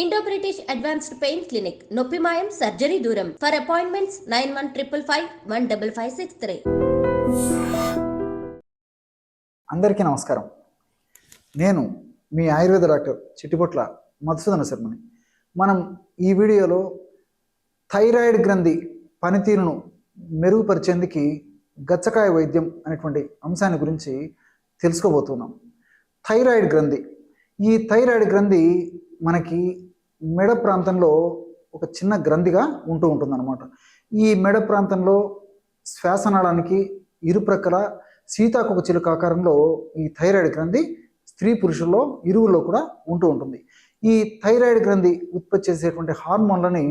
Indo British advanced pain clinic నొప్పి మాయం surgery దూరం. For appointments 9155515563. అందరికీ నమస్కారం. నేను మీ ఆయుర్వేద డాక్టర్ చిట్టిపొట్ల మధుసూదన శర్మని. మనం ఈ వీడియోలో థైరాయిడ్ గ్రంథి పనితీరును మెరుగుపరిచేందుకు గచ్చకాయ వైద్యం అనేటువంటి అంశాన్ని గురించి తెలుసుకోబోతున్నాం. థైరాయిడ్ గ్రంథి, ఈ థైరాయిడ్ గ్రంథి మనకి మెడ ప్రాంతంలో ఒక చిన్న గ్రంథిగా ఉంటుందన్నమాట. ఈ మెడ ప్రాంతంలో శ్వాసనాళానికి ఇరుప్రక్కల సీతాకోక చిలుక ఆకారంలో ఈ థైరాయిడ్ గ్రంథి స్త్రీ పురుషుల్లో ఇరువుల్లో కూడా ఉంటుంది. ఈ థైరాయిడ్ గ్రంథి ఉత్పత్తి చేసేటువంటి హార్మోన్లని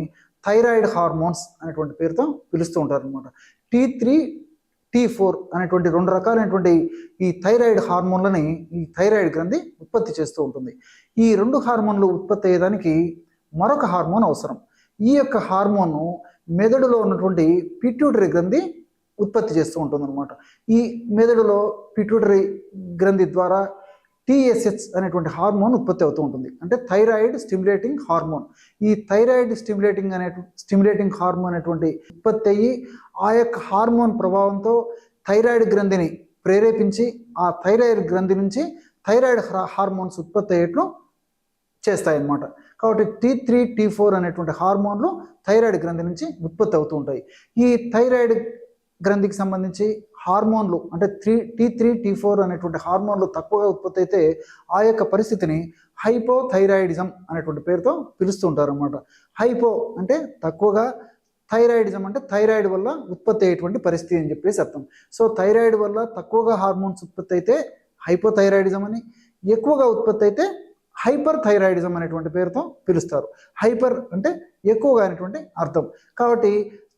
థైరాయిడ్ హార్మోన్స్ అనేటువంటి పేరుతో పిలుస్తూ ఉంటారు అనమాట. T3, T4 అనేటువంటి రెండు రకాలైనటువంటి ఈ థైరాయిడ్ హార్మోన్లని ఈ థైరాయిడ్ గ్రంథి ఉత్పత్తి చేస్తూ ఉంటుంది. ఈ రెండు హార్మోన్లు ఉత్పత్తి అయ్యేదానికి మరొక హార్మోన్ అవసరం. ఈ యొక్క హార్మోన్ను మెదడులో ఉన్నటువంటి పిట్యూటరీ గ్రంథి ఉత్పత్తి చేస్తూ ఉంటుందన్నమాట. ఈ మెదడులో పిట్యూటరీ గ్రంథి ద్వారా TSH అనేటువంటి హార్మోన్ ఉత్పత్తి అవుతూ ఉంటుంది. అంటే థైరాయిడ్ స్టిమ్యులేటింగ్ హార్మోన్. ఈ థైరాయిడ్ స్టిమ్యులేటింగ్ హార్మోన్ అనేటువంటి ఉత్పత్తి అయ్యి ఆ యొక్క హార్మోన్ ప్రభావంతో థైరాయిడ్ గ్రంథిని ప్రేరేపించి ఆ థైరాయిడ్ గ్రంథి నుంచి థైరాయిడ్ హార్మోన్స్ ఉత్పత్తి అయ్యేట్లు చేస్తాయన్నమాట. కాబట్టి T3, T4 అనేటువంటి హార్మోన్లు థైరాయిడ్ గ్రంథి నుంచి ఉత్పత్తి అవుతూ ఉంటాయి. ఈ థైరాయిడ్ గ్రంథికి సంబంధించి హార్మోన్లు అంటే T3, T4 అనేటువంటి హార్మోన్లు తక్కువగా ఉత్పత్తి అయితే ఆ యొక్క పరిస్థితిని హైపోథైరాయిడిజం అనేటువంటి పేరుతో పిలుస్తూ ఉంటారు అన్నమాట. హైపో అంటే తక్కువగా, థైరాయిడిజం అంటే థైరాయిడ్ వల్ల ఉత్పత్తి అయ్యేటువంటి పరిస్థితి అని చెప్పేసి అర్థం. సో థైరాయిడ్ వల్ల తక్కువగా హార్మోన్స్ ఉత్పత్తి అయితే హైపోథైరాయిడిజం అని, ఎక్కువగా ఉత్పత్తి అయితే హైపర్ థైరాయిడిజం అనేటువంటి పేరుతో పిలుస్తారు. హైపర్ అంటే ఎక్కువగా అనేటువంటి అర్థం. కాబట్టి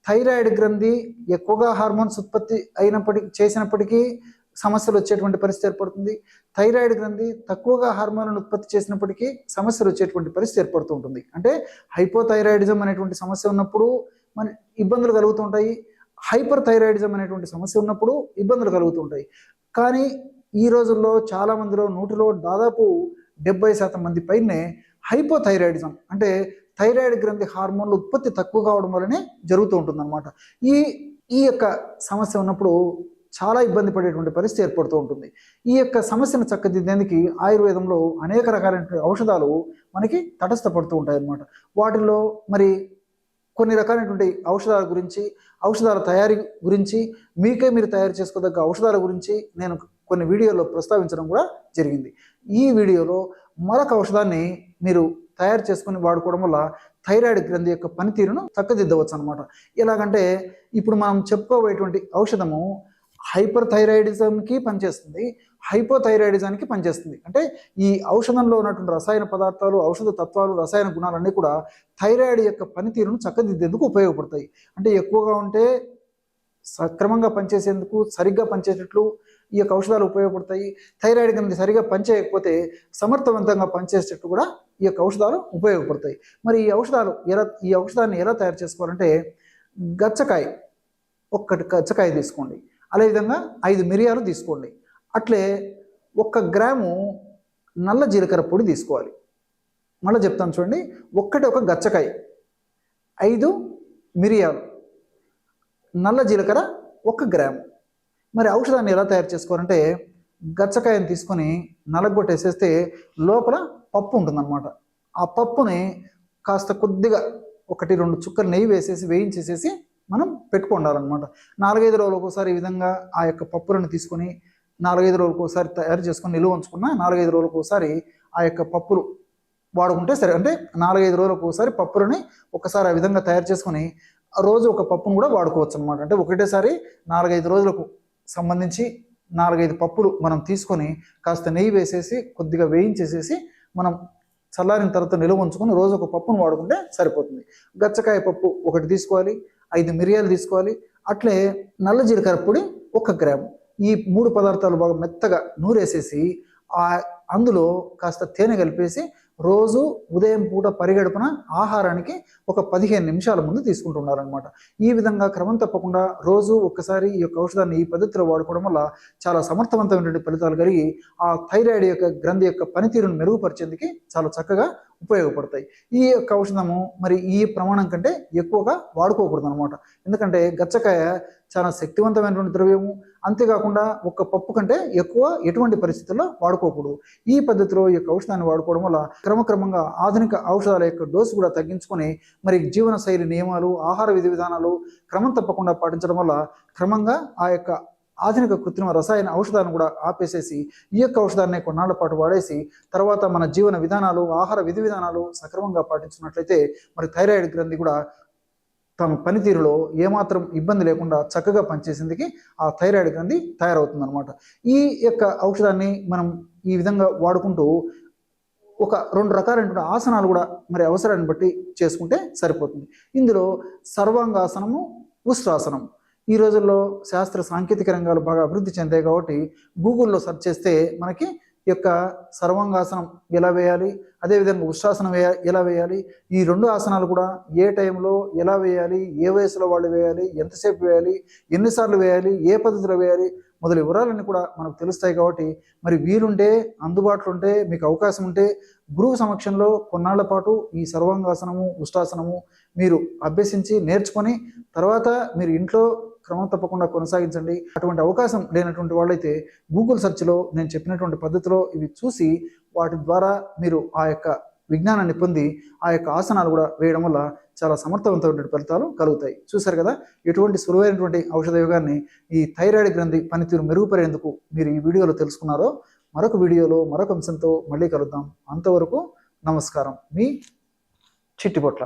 థైరాయిడ్ గ్రంథి ఎక్కువగా హార్మోన్స్ ఉత్పత్తి చేసినప్పటికీ సమస్యలు వచ్చేటువంటి పరిస్థితి ఏర్పడుతుంది. థైరాయిడ్ గ్రంథి తక్కువగా హార్మోన్లను ఉత్పత్తి చేసినప్పటికీ సమస్యలు వచ్చేటువంటి పరిస్థితి ఏర్పడుతూ ఉంటుంది. అంటే హైపోథైరాయిడిజం అనేటువంటి సమస్య ఉన్నప్పుడు మన ఇబ్బందులు కలుగుతూ ఉంటాయి, హైపర్ థైరాయిడిజం అనేటువంటి సమస్య ఉన్నప్పుడు ఇబ్బందులు కలుగుతూ ఉంటాయి. కానీ ఈ రోజుల్లో చాలా మందిలో 100లో దాదాపు 70% మంది పైనే హైపోథైరాయిడిజం అంటే థైరాయిడ్ గ్రంథి హార్మోన్లు ఉత్పత్తి తక్కువ కావడం వల్లనే జరుగుతూ ఉంటుందన్నమాట. ఈ యొక్క సమస్య ఉన్నప్పుడు చాలా ఇబ్బంది పడేటువంటి పరిస్థితి ఏర్పడుతూ ఉంటుంది. ఈ యొక్క సమస్యను చక్కదిద్దేందుకు ఆయుర్వేదంలో అనేక రకాలైన ఔషధాలు మనకి తటస్థపడుతూ ఉంటాయి అన్నమాట. వాటిల్లో మరి కొన్ని రకాలైనటువంటి ఔషధాల గురించి, ఔషధాల తయారీ గురించి, మీరు తయారు చేసుకోదగ్గ ఔషధాల గురించి నేను కొన్ని వీడియోలో ప్రస్తావించడం కూడా జరిగింది. ఈ వీడియోలో మరొక ఔషధాన్ని మీరు తయారు చేసుకుని వాడుకోవడం వల్ల థైరాయిడ్ గ్రంథి యొక్క పనితీరును చక్కదిద్దవచ్చు అనమాట. ఎలాగంటే ఇప్పుడు మనం చెప్పుకోబోయేటువంటి ఔషధము హైపర్ థైరాయిడిజంకి పనిచేస్తుంది, హైపోథైరాయిడిజానికి పనిచేస్తుంది. అంటే ఈ ఔషధంలో ఉన్నటువంటి రసాయన పదార్థాలు, ఔషధ తత్వాలు, రసాయన గుణాలన్నీ కూడా థైరాయిడ్ యొక్క పనితీరును చక్కదిద్దేందుకు ఉపయోగపడతాయి. అంటే ఎక్కువగా ఉంటే సక్రమంగా పనిచేసేందుకు, సరిగ్గా పనిచేసేట్లు ఈ యొక్క ఔషధాలు ఉపయోగపడతాయి. థైరాయిడ్ గ్రంథి సరిగా పనిచేయకపోతే సమర్థవంతంగా పనిచేసేటట్టు కూడా ఈ యొక్క ఔషధాలు ఉపయోగపడతాయి. మరి ఈ ఔషధాన్ని ఎలా తయారు చేసుకోవాలంటే గచ్చకాయ, ఒక్కటి గచ్చకాయ తీసుకోండి. అదేవిధంగా 5 మిరియాలు తీసుకోండి. అట్లే 1 గ్రాము నల్ల జీలకర్ర పొడి తీసుకోవాలి. మళ్ళీ చెప్తాను చూడండి, ఒక గచ్చకాయ, 5 మిరియాలు, నల్ల జీలకర్ర 1 గ్రాము. మరి ఔషధాన్ని ఎలా తయారు చేసుకోవాలంటే గచ్చకాయని తీసుకొని నలగొట్టేసేస్తే లోపల పప్పు ఉంటుందన్నమాట. ఆ పప్పుని కాస్త కొద్దిగా 1-2 చుక్కలు నెయ్యి వేయించేసేసి మనం పెట్టుకుండాలన్నమాట. 4-5 రోజులకు ఒకసారి ఈ విధంగా ఆ యొక్క పప్పులను తీసుకొని 4-5 రోజులకు ఒకసారి తయారు చేసుకొని నిలువ ఉంచుకున్న 4-5 రోజులకు ఒకసారి ఆ యొక్క పప్పులు వాడుకుంటే సరే. అంటే 4-5 రోజులకు ఒకసారి పప్పులని ఒకసారి ఆ విధంగా తయారు చేసుకొని రోజు ఒక పప్పును కూడా వాడుకోవచ్చు అనమాట. అంటే ఒకటేసారి 4-5 రోజులకు సంబంధించి 4-5 పప్పులు మనం తీసుకొని కాస్త నెయ్యి వేసేసి కొద్దిగా వేయించేసేసి మనం చల్లారిన తర్వాత నిలువ ఉంచుకొని రోజు ఒక పప్పును వాడుకుంటే సరిపోతుంది. గచ్చకాయ పప్పు 1 తీసుకోవాలి, 5 మిరియాలు తీసుకోవాలి. అట్లే నల్ల జీలకర్ర పొడి 1 గ్రాము. ఈ 3 పదార్థాలు బాగా మెత్తగా నూరేసేసి అందులో కాస్త తేనె కలిపేసి రోజు ఉదయం పూట పరిగడుపున ఆహారానికి ఒక 15 నిమిషాల ముందు తీసుకుంటున్నారనమాట. ఈ విధంగా క్రమం తప్పకుండా రోజు ఒక్కసారి ఈ యొక్క ఔషధాన్ని ఈ పద్ధతిలో వాడుకోవడం వల్ల చాలా సమర్థవంతమైనటువంటి ఫలితాలు కలిగి ఆ థైరాయిడ్ యొక్క గ్రంథి యొక్క పనితీరును మెరుగుపరిచేందుకు చాలా చక్కగా ఉపయోగపడతాయి. ఈ యొక్క ఔషధము మరి ఈ ప్రమాణం కంటే ఎక్కువగా వాడుకోకూడదు అనమాట. ఎందుకంటే గచ్చకాయ చాలా శక్తివంతమైనటువంటి ద్రవ్యము. అంతేకాకుండా ఒక్క పప్పు కంటే ఎక్కువ ఎటువంటి పరిస్థితుల్లో వాడుకోకూడదు. ఈ పద్ధతిలో ఈ యొక్క ఔషధాన్ని వాడుకోవడం వల్ల క్రమక్రమంగా ఆధునిక ఔషధాల యొక్క డోసు కూడా తగ్గించుకొని మరి జీవన శైలి నియమాలు, ఆహార విధి విధానాలు క్రమం తప్పకుండా పాటించడం వల్ల క్రమంగా ఆ యొక్క ఆధునిక కృత్రిమ రసాయన ఔషధాలను కూడా ఆపేసేసి ఈ యొక్క ఔషధాన్ని కొన్నాళ్ల పాటు వాడేసి తర్వాత మన జీవన విధానాలు, ఆహార విధి విధానాలు సక్రమంగా పాటించినట్లయితే మరి థైరాయిడ్ గ్రంథి కూడా తమ పనితీరులో ఏమాత్రం ఇబ్బంది లేకుండా చక్కగా పనిచేసేందుకు ఆ థైరాయిడ్ గ్రంథి తయారవుతుంది అనమాట. ఈ యొక్క ఔషధాన్ని మనం ఈ విధంగా వాడుకుంటూ ఒక 2 రకాలైనటువంటి ఆసనాలు కూడా మరి అవసరాన్ని బట్టి చేసుకుంటే సరిపోతుంది. ఇందులో సర్వాంగాసనము, ఉష్ట్రాసనం. ఈ రోజుల్లో శాస్త్ర సాంకేతిక రంగాలు బాగా అభివృద్ధి చెందాయి కాబట్టి గూగుల్లో సెర్చ్ చేస్తే మనకి ఈ యొక్క సర్వాంగాసనం ఎలా వేయాలి, అదేవిధంగా ఉష్ట్రాసనం ఎలా వేయాలి, ఈ 2 ఆసనాలు కూడా ఏ టైంలో ఎలా వేయాలి, ఏ వయసులో వాళ్ళు వేయాలి, ఎంతసేపు వేయాలి, ఎన్నిసార్లు వేయాలి, ఏ పద్ధతిలో వేయాలి మొదలు వివరాలన్నీ కూడా మనకు తెలుస్తాయి. కాబట్టి మరి వీలుంటే, అందుబాటులో ఉంటే, మీకు అవకాశం ఉంటే గురువు సమక్షంలో కొన్నాళ్ల పాటు ఈ సర్వాంగాసనము, ఉష్ట్రాసనము మీరు అభ్యసించి నేర్చుకొని తర్వాత మీరు ఇంట్లో క్రమం తప్పకుండా కొనసాగించండి. అటువంటి అవకాశం లేనటువంటి వాళ్ళైతే గూగుల్ సెర్చ్లో నేను చెప్పినటువంటి పద్ధతిలో ఇవి చూసి వాటి ద్వారా మీరు ఆ యొక్క విజ్ఞానాన్ని పొంది ఆ యొక్క ఆసనాలు కూడా వేయడం వల్ల చాలా సమర్థవంతమైన ఫలితాలు కలుగుతాయి. చూశారు కదా ఎటువంటి సులువైనటువంటి ఔషధ యోగాన్ని ఈ థైరాయిడ్ గ్రంథి పనితీరు మెరుగుపడేందుకు మీరు ఈ వీడియోలో తెలుసుకున్నారో. మరొక వీడియోలో మరొక అంశంతో మళ్ళీ కలుద్దాం. అంతవరకు నమస్కారం. మీ చిట్టిపొట్ల.